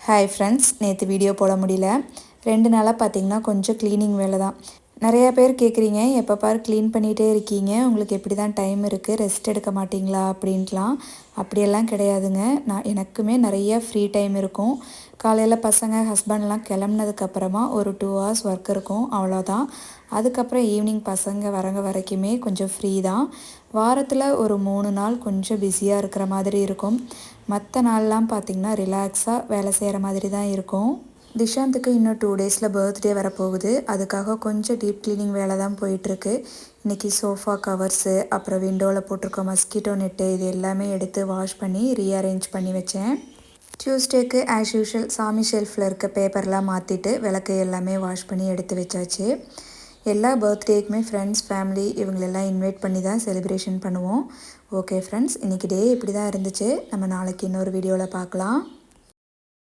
Hi friends, நேற்று video போட முடியல. 2 நாளாக பார்த்தீங்கன்னா கொஞ்சம் க்ளீனிங் வேலை தான். நிறையா பேர் கேட்குறீங்க, எப்போ பாரு க்ளீன் பண்ணிகிட்டே இருக்கீங்க, உங்களுக்கு எப்படி தான் டைம் இருக்குது, ரெஸ்ட் எடுக்க மாட்டிங்களா அப்படின்ட்டுலாம். அப்படியெல்லாம் கிடையாதுங்க. எனக்குமே நிறைய ஃப்ரீ டைம் இருக்கும். காலையில் பசங்க ஹஸ்பண்ட்லாம் கிளம்புனதுக்கப்புறமா ஒரு 2 ஹவர்ஸ் ஒர்க் இருக்கும், அவ்வளோதான். அதுக்கப்புறம் ஈவினிங் பசங்க வரங்க வரைக்குமே கொஞ்சம் ஃப்ரீ தான். வாரத்தில் ஒரு 3 நாள் கொஞ்சம் பிஸியாக இருக்கிற மாதிரி இருக்கும். மற்ற நாள்லாம் பார்த்திங்கன்னா ரிலாக்ஸாக வேலை செய்கிற மாதிரி தான் இருக்கும். திஷாந்துக்கு இன்னும் 2 டேஸில் பர்த்டே வரப்போகுது. அதுக்காக கொஞ்சம் டீப் க்ளீனிங் வேலை தான் போயிட்டுருக்கு. இன்றைக்கி சோஃபா கவர்ஸு, அப்புறம் விண்டோவில் போட்டிருக்க மஸ்கிட்டோ நெட்டு, இது எல்லாமே எடுத்து வாஷ் பண்ணி ரீஅரேஞ்ச் பண்ணி வச்சேன். டியூஸ்டேக்கு ஆஸ் யூஷுவல் சாமி ஷெல்ஃபில் இருக்க பேப்பர்லாம் மாற்றிட்டு விளக்கு எல்லாமே வாஷ் பண்ணி எடுத்து வச்சாச்சு. எல்லா பர்த்டேக்குமே ஃப்ரெண்ட்ஸ், ஃபேமிலி இவங்களெல்லாம் இன்வைட் பண்ணி தான் செலிப்ரேஷன் பண்ணுவோம். ஓகே ஃப்ரெண்ட்ஸ், இன்றைக்கி டே இப்படி தான் இருந்துச்சு. நம்ம நாளைக்கு இன்னொரு வீடியோவில் பார்க்கலாம்.